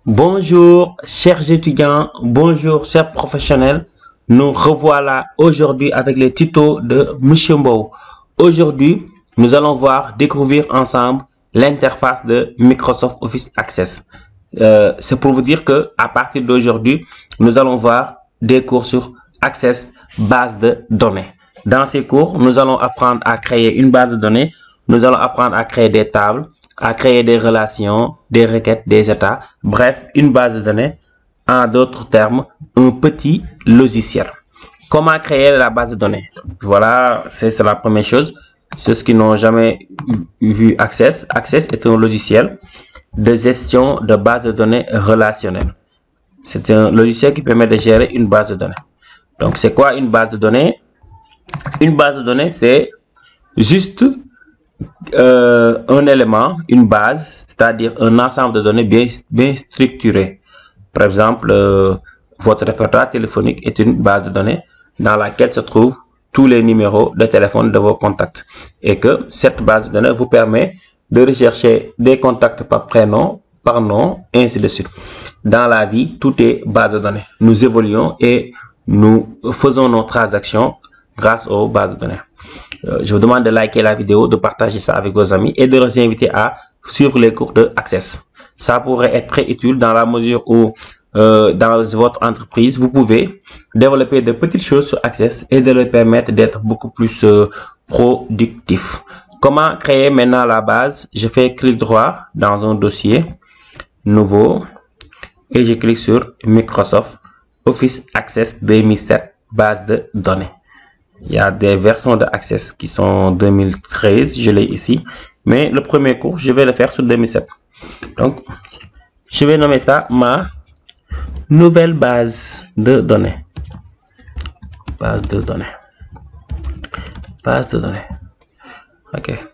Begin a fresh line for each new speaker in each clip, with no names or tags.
Bonjour chers étudiants, bonjour chers professionnels. Nous revoilà aujourd'hui avec les tutos de Monsieur Mbow. Aujourd'hui, nous allons découvrir ensemble l'interface de Microsoft Office Access. C'est pour vous dire que à partir d'aujourd'hui, nous allons voir des cours sur Access, base de données. Dans ces cours, nous allons apprendre à créer une base de données. Nous allons apprendre à créer des tables, à créer des relations, des requêtes, des états. Bref, une base de données. En d'autres termes, un petit logiciel. Comment créer la base de données? Voilà, c'est la première chose. Ceux qui n'ont jamais vu Access. Access est un logiciel de gestion de base de données relationnelle. C'est un logiciel qui permet de gérer une base de données. Donc, c'est quoi une base de données? Une base de données, c'est juste un élément, une base, c'est-à-dire un ensemble de données bien structuré. Par exemple, votre répertoire téléphonique est une base de données dans laquelle se trouvent tous les numéros de téléphone de vos contacts. Et que cette base de données vous permet de rechercher des contacts par prénom, par nom, et ainsi de suite. Dans la vie, tout est base de données. Nous évoluons et nous faisons nos transactions grâce aux bases de données. Je vous demande de liker la vidéo, de partager ça avec vos amis et de les inviter à suivre les cours de Access. Ça pourrait être très utile dans la mesure où dans votre entreprise, vous pouvez développer de petites choses sur Access et de leur permettre d'être beaucoup plus productif. Comment créer maintenant la base? Je fais clic droit dans un dossier, nouveau, et je clique sur Microsoft Office Access 2007, base de données. Il y a des versions de Access qui sont 2013, je l'ai ici. Mais le premier cours, je vais le faire sur 2007. Donc, je vais nommer ça ma nouvelle base de données. Base de données. Base de données. OK.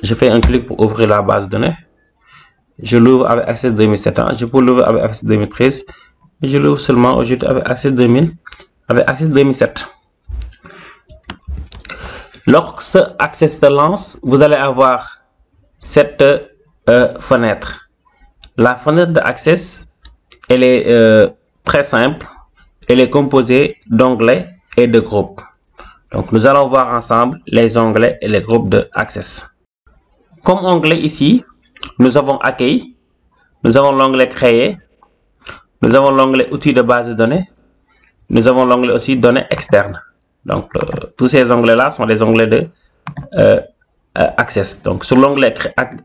Je fais un clic pour ouvrir la base de données. Je l'ouvre avec Access 2007. Je peux l'ouvrir avec Access 2013. Et je l'ouvre seulement aujourd'hui avec Access 2000. Avec Access 2007. Lorsque Access se lance, vous allez avoir cette fenêtre. La fenêtre de Access, elle est très simple. Elle est composée d'onglets et de groupes. Donc, nous allons voir ensemble les onglets et les groupes de Access. Comme onglet ici, nous avons Accueil. Nous avons l'onglet Créer. Nous avons l'onglet Outils de base de données. Nous avons l'onglet aussi Données externes. Donc, tous ces onglets-là sont les onglets de Access. Donc, sur l'onglet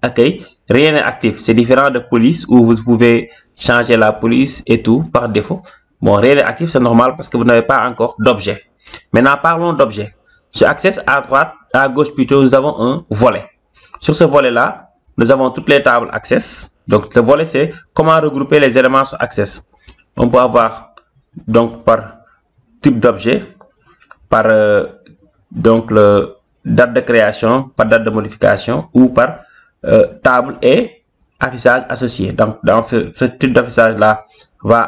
Accueil, rien n'est actif. C'est différent de Police où vous pouvez changer la police et tout par défaut. Bon, rien n'est actif, c'est normal parce que vous n'avez pas encore d'objet. Maintenant, parlons d'objet. Sur Access, à droite, à gauche plutôt, nous avons un volet. Sur ce volet-là, nous avons toutes les tables Access. Donc, le volet, c'est comment regrouper les éléments sur Access. On peut avoir, donc, par type d'objet, par donc le date de création, par date de modification ou par table et affichage associé. Donc dans ce type d'affichage là va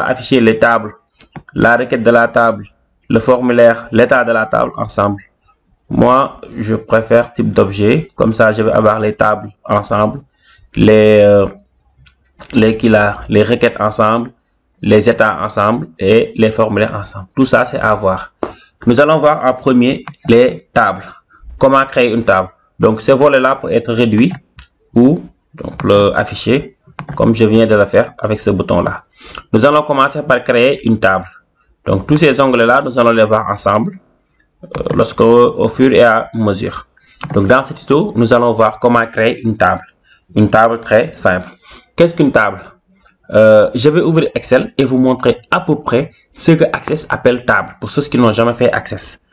afficher les tables, la requête de la table, le formulaire, l'état de la table ensemble. Moi je préfère type d'objet, comme ça je vais avoir les tables ensemble, les requêtes ensemble, les états ensemble et les formulaires ensemble. Tout ça c'est à voir. Nous allons voir en premier les tables. Comment créer une table? Donc, ce volet-là peut être réduit ou donc le afficher comme je viens de le faire avec ce bouton-là. Nous allons commencer par créer une table. Donc, tous ces onglets-là, nous allons les voir ensemble au fur et à mesure. Donc, dans ce tuto, nous allons voir comment créer une table. Une table très simple. Qu'est-ce qu'une table? Je vais ouvrir Excel et vous montrer à peu près ce que Access appelle table pour ceux qui n'ont jamais fait Access.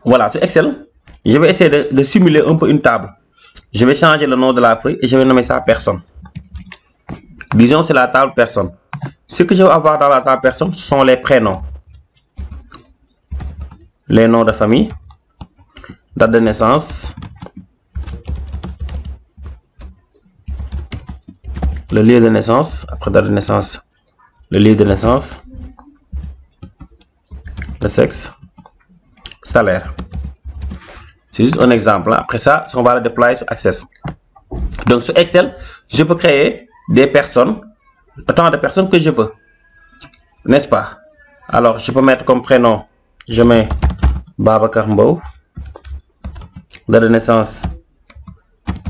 Voilà, sur Excel, je vais essayer de simuler un peu une table. Je vais changer le nom de la feuille et je vais nommer ça personne. Disons c'est la table personne. Ce que je vais avoir dans la table personne, ce sont les prénoms, les noms de famille, date de naissance, le lieu de naissance, après date de naissance, le lieu de naissance, le sexe, salaire. C'est juste un exemple. Après ça, on va le déployer sur Access. Donc sur Excel, je peux créer des personnes, autant de personnes que je veux, n'est-ce pas? Alors, je peux mettre comme prénom, je mets Babacar Mbow, date de naissance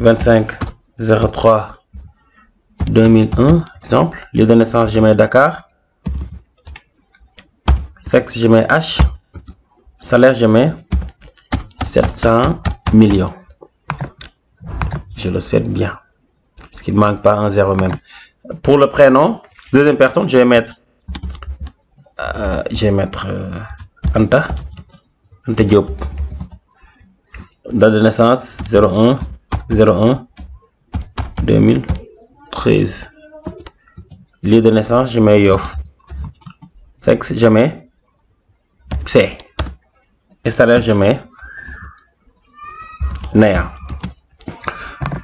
25/03/2001, exemple. Lieu de naissance, je mets Dakar. Sexe, je mets H. Salaire, je mets 700 millions. Je le sais bien, parce qu'il ne manque pas un zéro même. Pour le prénom, deuxième personne, je vais mettre Anta Diop. Date de naissance 01/01/2013. Lieu de naissance, je mets Yoff. Sexe, je mets C. Et salaire, je mets néant.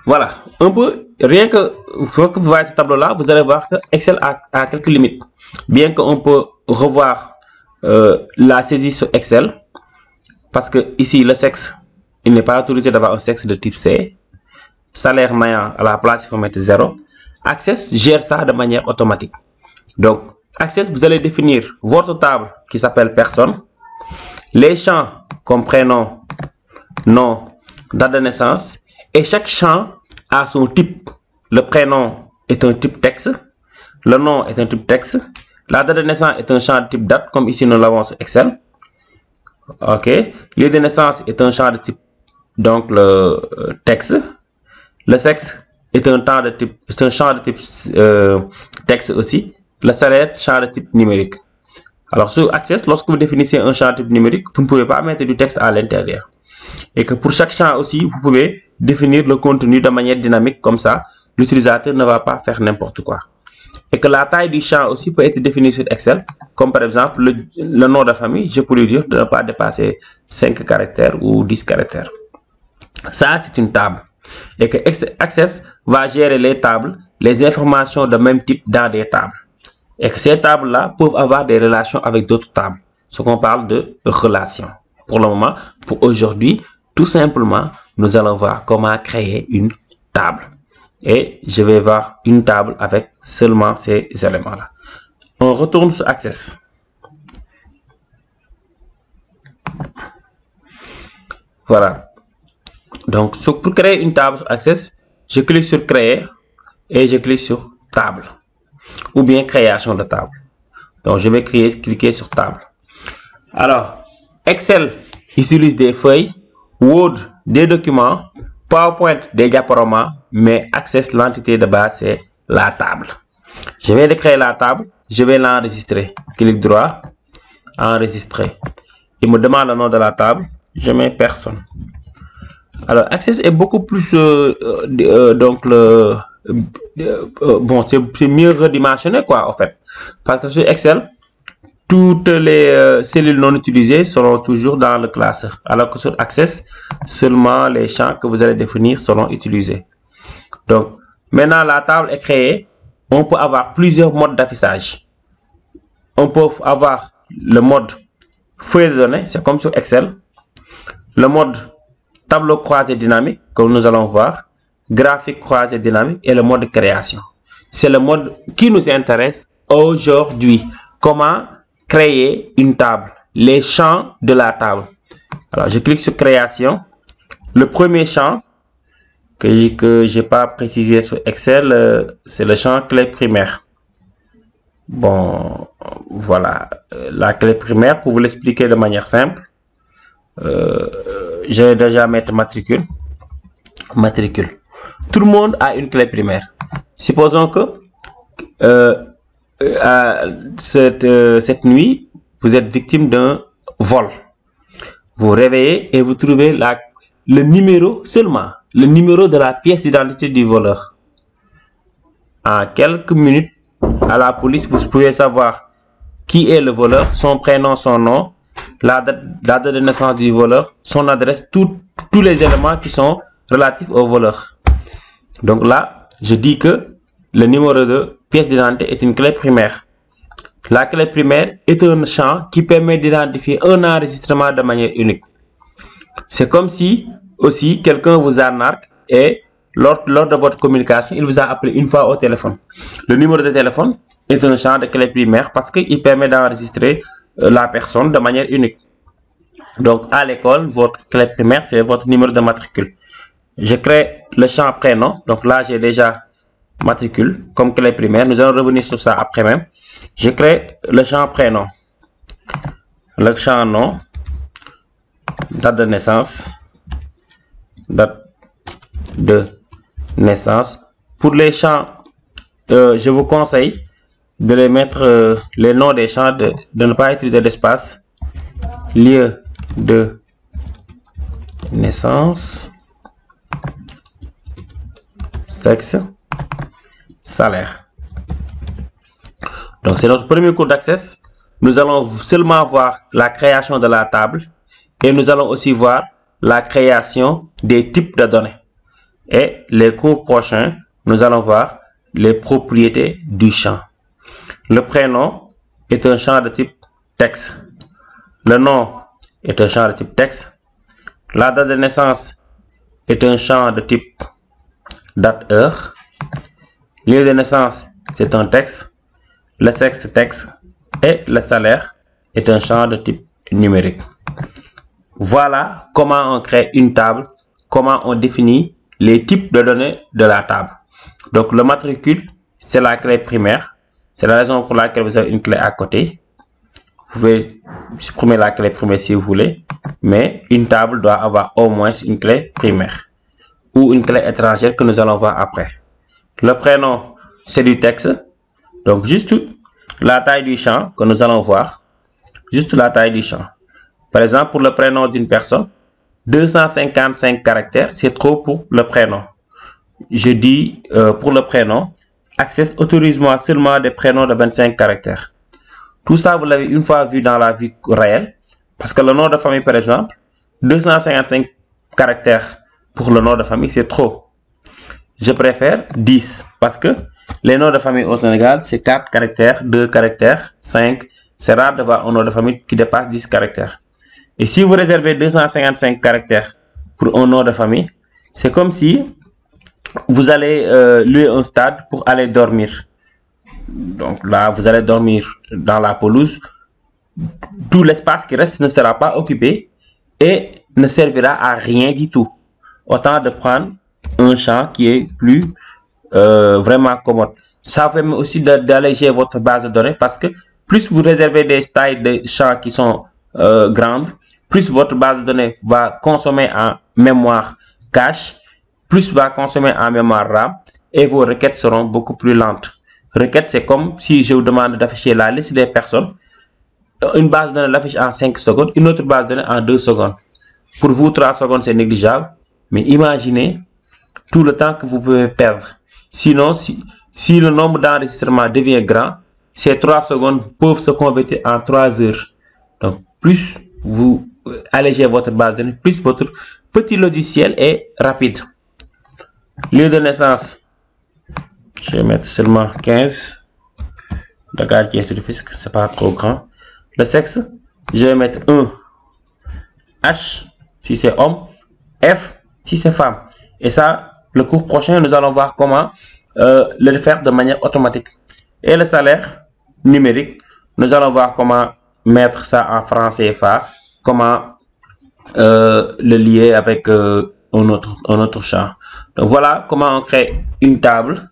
Voilà, un peu, rien que vous voyez ce tableau-là, vous allez voir que Excel a quelques limites. Bien qu'on peut revoir la saisie sur Excel, parce que ici, le sexe, il n'est pas autorisé d'avoir un sexe de type C. Salaire néant, à la place, il faut mettre 0. Access gère ça de manière automatique. Donc, Access, vous allez définir votre table qui s'appelle personne, les champs comme prénom, nom, date de naissance, et chaque champ a son type. Le prénom est un type texte, le nom est un type texte, la date de naissance est un champ de type date, comme ici nous l'avons sur Excel. Ok, lieu de naissance est un champ de type, donc le texte. Le sexe est un champ de type texte aussi. Le salaire, champ de type numérique. Alors sur Access, lorsque vous définissez un champ de type numérique, vous ne pouvez pas mettre du texte à l'intérieur. Et que pour chaque champ aussi, vous pouvez définir le contenu de manière dynamique, comme ça, l'utilisateur ne va pas faire n'importe quoi. Et que la taille du champ aussi peut être définie sur Excel, comme par exemple le nom de famille, je peux lui dire de ne pas dépasser 5 caractères ou 10 caractères. Ça, c'est une table. Et que Access va gérer les tables, les informations de même type dans des tables. Et que ces tables-là peuvent avoir des relations avec d'autres tables. Ce qu'on parle de relations. Pour le moment, pour aujourd'hui, tout simplement, nous allons voir comment créer une table. Et je vais voir une table avec seulement ces éléments-là. On retourne sur Access. Voilà. Donc, pour créer une table sur Access, je clique sur Créer et je clique sur Table. Ou bien Création de table. Donc, je vais cliquer sur Table. Alors, Excel utilise des feuilles, Word des documents, PowerPoint des diaporamas, mais Access, l'entité de base, c'est la table. Je vais créer la table, je vais l'enregistrer. Clic droit, enregistrer. Il me demande le nom de la table, je mets personne. Alors, Access est beaucoup plus bon, c'est mieux redimensionné quoi en fait, parce que sur Excel, toutes les cellules non utilisées seront toujours dans le classeur, alors que sur Access, seulement les champs que vous allez définir seront utilisés. Donc, maintenant la table est créée, on peut avoir plusieurs modes d'affichage. On peut avoir le mode feuille de données, c'est comme sur Excel, le mode tableau croisé dynamique, comme nous allons voir, graphique croisé dynamique et le mode création. C'est le mode qui nous intéresse aujourd'hui. Comment créer une table, les champs de la table. Alors, je clique sur création. Le premier champ que j'ai pas précisé sur Excel, c'est le champ clé primaire. Bon, voilà, la clé primaire, pour vous l'expliquer de manière simple, je vais déjà mettre matricule. Tout le monde a une clé primaire. Supposons que cette nuit, vous êtes victime d'un vol. Vous réveillez et vous trouvez le numéro seulement, le numéro de la pièce d'identité du voleur. En quelques minutes, à la police, vous pouvez savoir qui est le voleur, son prénom, son nom, la date de naissance du voleur, son adresse, tous les éléments qui sont relatifs au voleur. Donc là, je dis que le numéro de pièce d'identité est une clé primaire. La clé primaire est un champ qui permet d'identifier un enregistrement de manière unique. C'est comme si aussi quelqu'un vous arnaque et lors de votre communication, il vous a appelé une fois au téléphone. Le numéro de téléphone est un champ de clé primaire parce qu'il permet d'enregistrer la personne de manière unique. Donc, à l'école, votre clé primaire, c'est votre numéro de matricule. Je crée le champ prénom. Donc là, j'ai déjà matricule comme clé primaire. Nous allons revenir sur ça après même. Je crée le champ prénom. Le champ nom. Date de naissance. Date de naissance. Pour les champs, je vous conseille de les mettre les noms des champs, de ne pas utiliser d'espace. Lieu de naissance, sexe, salaire. Donc c'est notre premier cours d'accès. Nous allons seulement voir la création de la table et nous allons aussi voir la création des types de données. Et les cours prochains, nous allons voir les propriétés du champ. Le prénom est un champ de type texte. Le nom est un champ de type texte. La date de naissance est un champ de type date-heure. Lieu de naissance, c'est un texte. Le sexe, texte. Et le salaire est un champ de type numérique. Voilà comment on crée une table, comment on définit les types de données de la table. Donc le matricule, c'est la clé primaire. C'est la raison pour laquelle vous avez une clé à côté. Vous pouvez supprimer la clé primaire si vous voulez, mais une table doit avoir au moins une clé primaire ou une clé étrangère que nous allons voir après. Le prénom, c'est du texte. Donc juste la taille du champ que nous allons voir. Juste la taille du champ. Par exemple, pour le prénom d'une personne, 255 caractères, c'est trop pour le prénom. Je dis pour le prénom, Access autorise-moi seulement des prénoms de 25 caractères. Tout ça, vous l'avez une fois vu dans la vie réelle. Parce que le nom de famille, par exemple, 255 caractères pour le nom de famille, c'est trop. Je préfère 10 parce que les noms de famille au Sénégal, c'est 4 caractères, 2 caractères, 5. C'est rare de voir un nom de famille qui dépasse 10 caractères. Et si vous réservez 255 caractères pour un nom de famille, c'est comme si vous allez louer un stade pour aller dormir. Donc là, vous allez dormir dans la pelouse. Tout l'espace qui reste ne sera pas occupé et ne servira à rien du tout. Autant de prendre un champ qui est plus vraiment commode. Ça permet aussi d'alléger votre base de données parce que plus vous réservez des tailles de champs qui sont grandes, plus votre base de données va consommer en mémoire cache, plus va consommer en mémoire RAM et vos requêtes seront beaucoup plus lentes. Requête, c'est comme si je vous demande d'afficher la liste des personnes. Une base de données l'affiche en 5 secondes, une autre base de données en 2 secondes. Pour vous, 3 secondes, c'est négligeable. Mais imaginez tout le temps que vous pouvez perdre. Sinon, si le nombre d'enregistrements devient grand, ces 3 secondes peuvent se convertir en 3 heures. Donc, plus vous allégez votre base de données, plus votre petit logiciel est rapide. Lieu de naissance, je vais mettre seulement 15. Dakar qui est sur le fisc, c'est pas trop grand. Le sexe, je vais mettre 1. H si c'est homme, F si c'est femme. Et ça, le cours prochain, nous allons voir comment le faire de manière automatique. Et le salaire numérique, nous allons voir comment mettre ça en francs CFA, comment le lier avec un autre champ. Donc voilà comment on crée une table.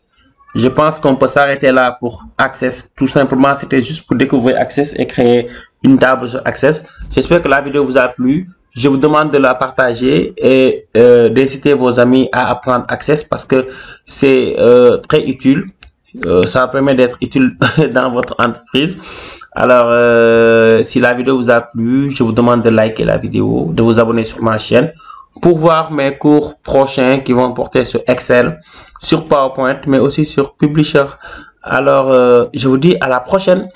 Je pense qu'on peut s'arrêter là pour Access. Tout simplement, c'était juste pour découvrir Access et créer une table sur Access. J'espère que la vidéo vous a plu. Je vous demande de la partager et d'inciter vos amis à apprendre Access parce que c'est très utile. Ça permet d'être utile dans votre entreprise. Alors, si la vidéo vous a plu, je vous demande de liker la vidéo, de vous abonner sur ma chaîne pour voir mes cours prochains qui vont porter sur Excel, sur PowerPoint, mais aussi sur Publisher. Alors, je vous dis à la prochaine.